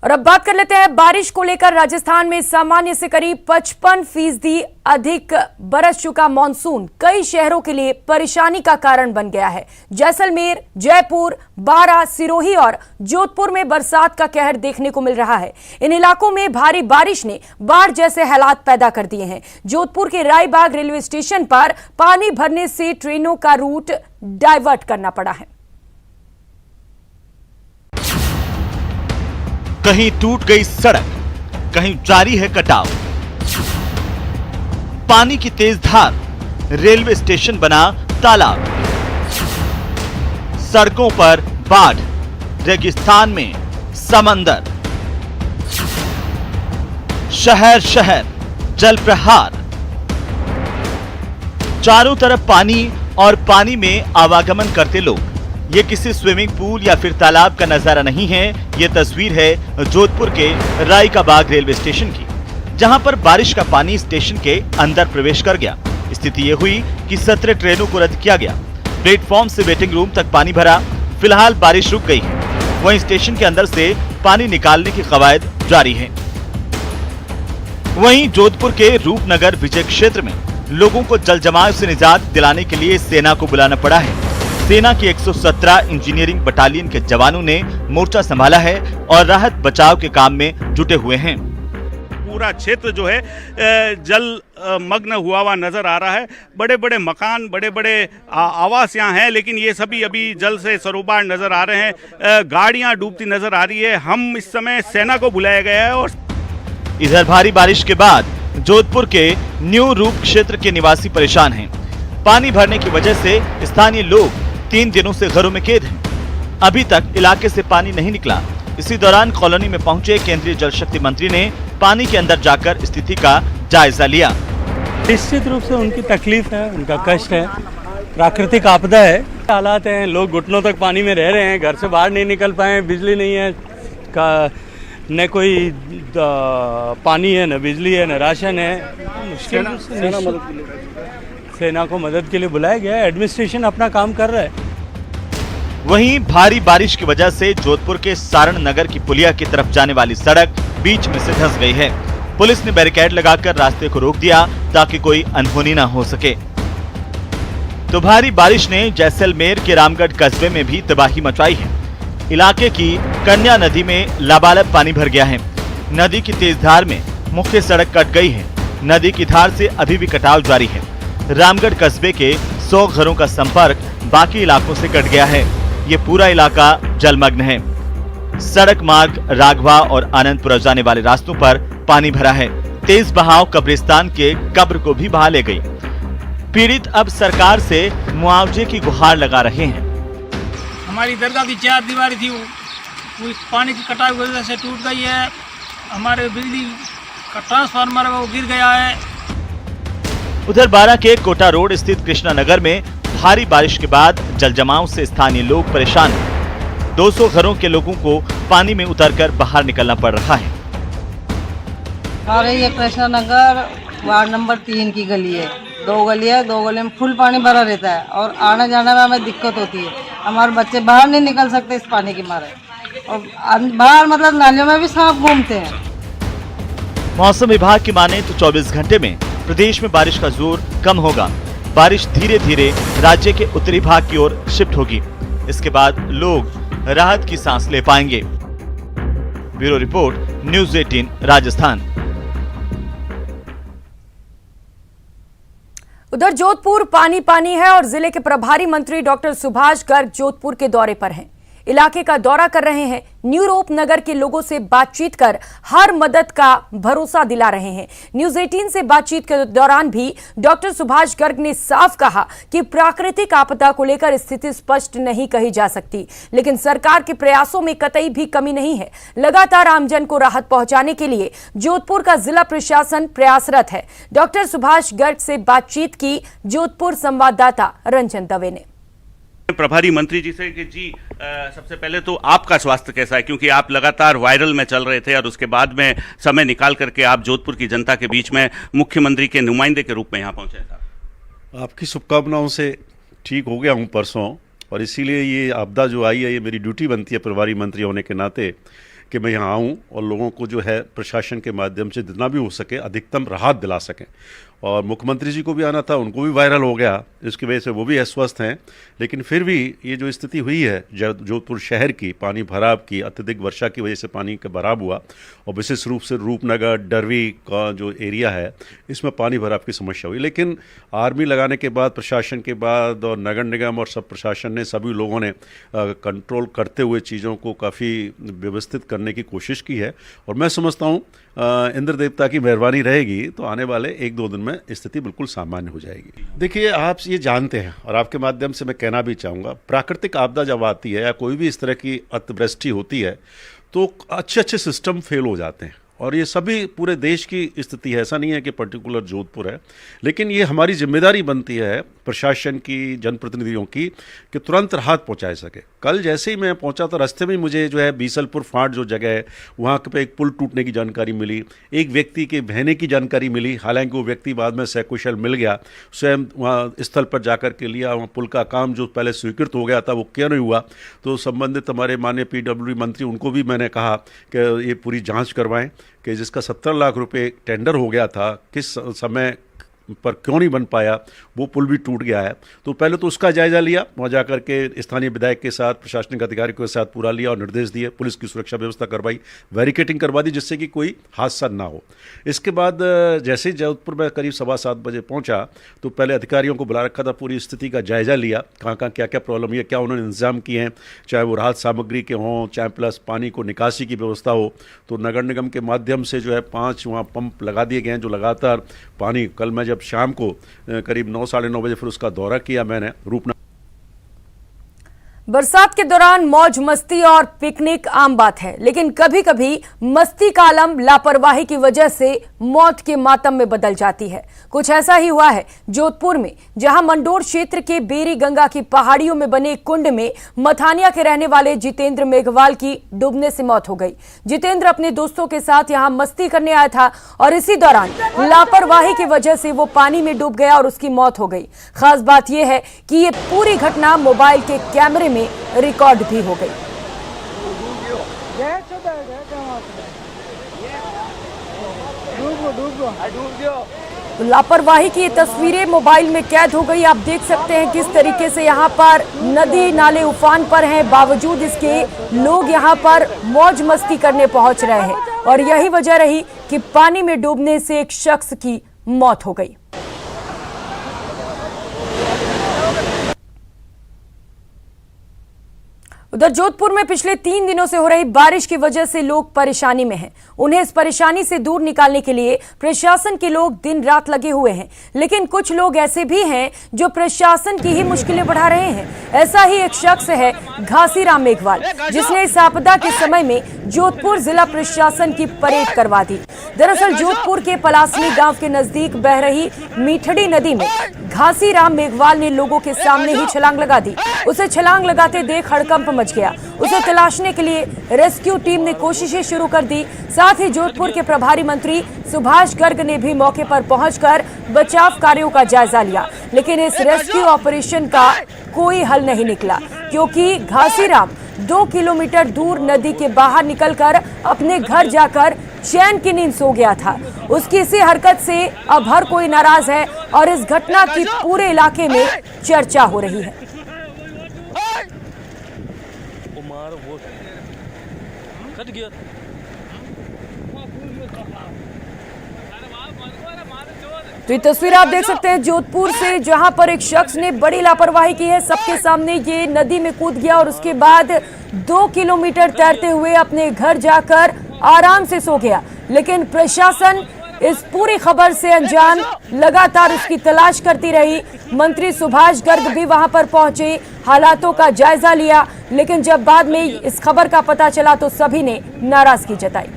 और अब बात कर लेते हैं बारिश को लेकर। राजस्थान में सामान्य से करीब 55% अधिक बरस चुका मानसून कई शहरों के लिए परेशानी का कारण बन गया है। जैसलमेर, जयपुर, बारां, सिरोही और जोधपुर में बरसात का कहर देखने को मिल रहा है। इन इलाकों में भारी बारिश ने बाढ़ जैसे हालात पैदा कर दिए हैं। जोधपुर के रायबाग रेलवे स्टेशन पर पानी भरने से ट्रेनों का रूट डाइवर्ट करना पड़ा है। कहीं टूट गई सड़क, कहीं जारी है कटाव। पानी की तेज धार, रेलवे स्टेशन बना तालाब। सड़कों पर बाढ़, रेगिस्तान में समंदर। शहर शहर जल प्रहार। चारों तरफ पानी और पानी में आवागमन करते लोग। ये किसी स्विमिंग पूल या फिर तालाब का नजारा नहीं है। ये तस्वीर है जोधपुर के राय का बाग रेलवे स्टेशन की, जहां पर बारिश का पानी स्टेशन के अंदर प्रवेश कर गया। स्थिति ये हुई कि 17 ट्रेनों को रद्द किया गया। प्लेटफॉर्म से वेटिंग रूम तक पानी भरा। फिलहाल बारिश रुक गई है, वहीं स्टेशन के अंदर से पानी निकालने की कवायद जारी है। वहीं जोधपुर के रूपनगर विजय क्षेत्र में लोगों को जल जमाव से निजात दिलाने के लिए सेना को बुलाना पड़ा है। सेना की 117 इंजीनियरिंग बटालियन के जवानों ने मोर्चा संभाला है और राहत बचाव के काम में जुटे हुए हैं। पूरा क्षेत्र जो है जल मग्न हुआ नजर आ रहा है। बड़े बड़े मकान, बड़े बड़े आवास यहाँ हैं, लेकिन ये सभी अभी जल से सरोबार नजर आ रहे हैं। गाड़ियाँ डूबती नजर आ रही है। हम इस समय सेना को बुलाया गया है। और इधर भारी बारिश के बाद जोधपुर के न्यू रूप क्षेत्र के निवासी परेशान हैं। पानी भरने की वजह से स्थानीय लोग 3 दिनों से घरों में कैद हैं। अभी तक इलाके से पानी नहीं निकला। इसी दौरान कॉलोनी में पहुंचे केंद्रीय जल शक्ति मंत्री ने पानी के अंदर जाकर स्थिति का जायजा लिया। निश्चित रूप से उनकी तकलीफ है, उनका कष्ट है, प्राकृतिक आपदा है, हालात हैं। लोग घुटनों तक पानी में रह रहे हैं, घर से बाहर नहीं निकल पाए, बिजली नहीं है, न कोई पानी है, न बिजली है, न राशन है। मुश्किल सेना को मदद के लिए बुलाया गया है। एडमिनिस्ट्रेशन अपना काम कर रहा है। वहीं भारी बारिश की वजह से जोधपुर के सारण नगर की पुलिया की तरफ जाने वाली सड़क बीच में से धंस गई है। पुलिस ने बैरिकेड लगाकर रास्ते को रोक दिया ताकि कोई अनहोनी न हो सके। तो भारी बारिश ने जैसलमेर के रामगढ़ कस्बे में भी तबाही मचाई है। इलाके की कन्या नदी में लबालब पानी भर गया है। नदी की तेज धार में मुख्य सड़क कट गई है। नदी की धार से अभी भी कटाव जारी है। रामगढ़ कस्बे के 100 घरों का संपर्क बाकी इलाकों से कट गया है। ये पूरा इलाका जलमग्न है। सड़क मार्ग राघवा और आनंदपुरा जाने वाले रास्तों पर पानी भरा है। तेज बहाव कब्रिस्तान के कब्र को भी बहा ले गई। पीड़ित अब सरकार से मुआवजे की गुहार लगा रहे हैं। हमारी दरगाह की 4 दीवारी थी, वो पानी की कटाव की वजह से टूट गई है। हमारे बिजली का ट्रांसफार्मर वो गिर गया है। उधर बारां के कोटा रोड स्थित कृष्णा नगर में भारी बारिश के बाद जल जमाव से स्थानीय लोग परेशान हैं। 200 घरों के लोगों को पानी में उतरकर बाहर निकलना पड़ रहा है। ये कृष्णा नगर वार्ड नंबर 3 की गली है। 2 गली है, 2 गली में फुल पानी भरा रहता है और आने जाने में हमें दिक्कत होती है। हमारे बच्चे बाहर नहीं निकल सकते इस पानी के मारे, और बाहर मतलब नालियों में भी सांप घूमते हैं। मौसम विभाग की माने तो 24 घंटे में प्रदेश में बारिश का जोर कम होगा। बारिश धीरे धीरे राज्य के उत्तरी भाग की ओर शिफ्ट होगी। इसके बाद लोग राहत की सांस ले पाएंगे। Bureau report, news 18 Rajasthan. उधर जोधपुर पानी पानी है और जिले के प्रभारी मंत्री डॉक्टर सुभाष गर्ग जोधपुर के दौरे पर हैं। इलाके का दौरा कर रहे हैं। न्यू रूप नगर के लोगों से बातचीत कर हर मदद का भरोसा दिला रहे हैं। न्यूज़ 18 से बातचीत के दौरान भी डॉक्टर सुभाष गर्ग ने साफ कहा कि प्राकृतिक आपदा को लेकर स्थिति स्पष्ट नहीं कही जा सकती, लेकिन सरकार के प्रयासों में कतई भी कमी नहीं है। लगातार आमजन को राहत पहुंचाने के लिए जोधपुर का जिला प्रशासन प्रयासरत है। डॉक्टर सुभाष गर्ग से बातचीत की जोधपुर संवाददाता रंजन दवे ने। प्रभारी मंत्री जी से कि जी सबसे पहले तो आपका स्वास्थ्य कैसा है, क्योंकि आप लगातार वायरल में चल रहे थे और उसके बाद में समय निकाल करके आप जोधपुर की जनता के बीच में मुख्यमंत्री के नुमाइंदे के रूप में यहाँ पहुंचे साहब। आपकी शुभकामनाओं से ठीक हो गया हूँ परसों, और इसीलिए ये आपदा जो आई है ये मेरी ड्यूटी बनती है प्रभारी मंत्री होने के नाते कि मैं यहाँ आऊँ और लोगों को जो है प्रशासन के माध्यम से जितना भी हो सके अधिकतम राहत दिला सकें। और मुख्यमंत्री जी को भी आना था, उनको भी वायरल हो गया, इसकी वजह से वो भी अस्वस्थ हैं। लेकिन फिर भी ये जो स्थिति हुई है जोधपुर शहर की, पानी भराव की, अत्यधिक वर्षा की वजह से पानी का भराव हुआ, और विशेष रूप से रूपनगर डरवी का जो एरिया है इसमें पानी भराव की समस्या हुई। लेकिन आर्मी लगाने के बाद, प्रशासन के बाद और नगर निगम और सब प्रशासन ने, सभी लोगों ने कंट्रोल करते हुए चीज़ों को काफ़ी व्यवस्थित करने की कोशिश की है। और मैं समझता हूँ इंद्र देवता की मेहरबानी रहेगी तो आने वाले 1-2 दिन में स्थिति बिल्कुल सामान्य हो जाएगी। देखिए, आप ये जानते हैं और आपके माध्यम से मैं कहना भी चाहूँगा, प्राकृतिक आपदा जब आती है या कोई भी इस तरह की अतिवृष्टि होती है तो अच्छे सिस्टम फेल हो जाते हैं, और ये सभी पूरे देश की स्थिति है, ऐसा नहीं है कि पर्टिकुलर जोधपुर है। लेकिन ये हमारी जिम्मेदारी बनती है प्रशासन की, जनप्रतिनिधियों की, कि तुरंत राहत पहुंचाए सके। कल जैसे ही मैं पहुंचा तो रास्ते में मुझे जो है बीसलपुर फाट जो जगह है वहाँ पे एक पुल टूटने की जानकारी मिली, एक व्यक्ति के बहने की जानकारी मिली। हालांकि वो व्यक्ति बाद में सकुशल मिल गया, स्वयं वहाँ स्थल पर जाकर के लिया, वहाँ पुल का काम जो पहले स्वीकृत हो गया था वो क्यों नहीं हुआ। तो संबंधित हमारे माननीय PWD मंत्री, उनको भी मैंने कहा कि ये पूरी जाँच करवाएँ कि जिसका 17 लाख रुपए टेंडर हो गया था, किस समय पर क्यों नहीं बन पाया, वो पुल भी टूट गया है। तो पहले तो उसका जायजा लिया, वहाँ जाकर के स्थानीय विधायक के साथ, प्रशासनिक अधिकारियों के साथ पूरा लिया और निर्देश दिए, पुलिस की सुरक्षा व्यवस्था करवाई, बैरिकेटिंग करवा दी जिससे कि कोई हादसा ना हो। इसके बाद जैसे ही जोधपुर में करीब 7:15 बजे पहुँचा तो पहले अधिकारियों को बुला रखा था, पूरी स्थिति का जायजा लिया, कहाँ क्या क्या प्रॉब्लम है, क्या उन्होंने इंतजाम किए हैं, चाहे वो राहत सामग्री के हों, चाहे प्लस पानी को निकासी की व्यवस्था हो। तो नगर निगम के माध्यम से जो है 5 वहाँ पंप लगा दिए गए हैं जो लगातार पानी, कल मैं जब शाम को करीब 9-9:30 बजे फिर उसका दौरा किया मैंने रूपनगर। बरसात के दौरान मौज मस्ती और पिकनिक आम बात है, लेकिन कभी कभी मस्ती का आलम लापरवाही की वजह से मौत के मातम में बदल जाती है। कुछ ऐसा ही हुआ है जोधपुर में, जहां मंडोर क्षेत्र के बेरी गंगा की पहाड़ियों में बने कुंड में मथानिया के रहने वाले जितेंद्र मेघवाल की डूबने से मौत हो गई। जितेंद्र अपने दोस्तों के साथ यहां मस्ती करने आया था और इसी दौरान लापरवाही की वजह से वो पानी में डूब गया और उसकी मौत हो गई। खास बात यह है कि ये पूरी घटना मोबाइल के कैमरे में रिकॉर्ड भी हो गई। लापरवाही की ये तस्वीरें मोबाइल में कैद हो गई। आप देख सकते हैं किस तरीके से यहाँ पर नदी नाले उफान पर हैं, बावजूद इसके लोग यहाँ पर मौज मस्ती करने पहुंच रहे हैं, और यही वजह रही कि पानी में डूबने से एक शख्स की मौत हो गई। उधर जोधपुर में पिछले 3 दिनों से हो रही बारिश की वजह से लोग परेशानी में हैं। उन्हें इस परेशानी से दूर निकालने के लिए प्रशासन के लोग दिन रात लगे हुए हैं, लेकिन कुछ लोग ऐसे भी हैं जो प्रशासन की ही मुश्किलें बढ़ा रहे हैं। ऐसा ही एक शख्स है घासीराम मेघवाल, जिसने इस आपदा के समय में जोधपुर जिला प्रशासन की परेड करवा दी। दरअसल जोधपुर के पलासनी गांव के नजदीक बह रही मीठड़ी नदी में घासीराम मेघवाल ने लोगों के सामने ही छलांग लगा दी। उसे छलांग लगाते देख हड़कंप मच गया। उसे तलाशने के लिए रेस्क्यू टीम ने कोशिशें शुरू कर दी। साथ ही जोधपुर के प्रभारी मंत्री सुभाष गर्ग ने भी मौके पर पहुंचकर बचाव कार्यों का जायजा लिया, लेकिन इस रेस्क्यू ऑपरेशन का कोई हल नहीं निकला, क्योंकि घासीराम 2 किलोमीटर दूर नदी के बाहर निकलकर अपने घर जाकर चैन की नींद सो गया था। उसकी इसी हरकत से अब हर कोई नाराज है और इस घटना की पूरे इलाके में चर्चा हो रही है। तो ये तस्वीर आप देख सकते हैं जोधपुर से, जहां पर एक शख्स ने बड़ी लापरवाही की है। सबके सामने ये नदी में कूद गया और उसके बाद 2 किलोमीटर तैरते हुए अपने घर जाकर आराम से सो गया। लेकिन प्रशासन इस पूरी खबर से अनजान, लगातार उसकी तलाश करती रही। मंत्री सुभाष गर्ग भी वहां पर पहुंचे, हालातों का जायजा लिया, लेकिन जब बाद में इस खबर का पता चला तो सभी ने नाराजगी जताई।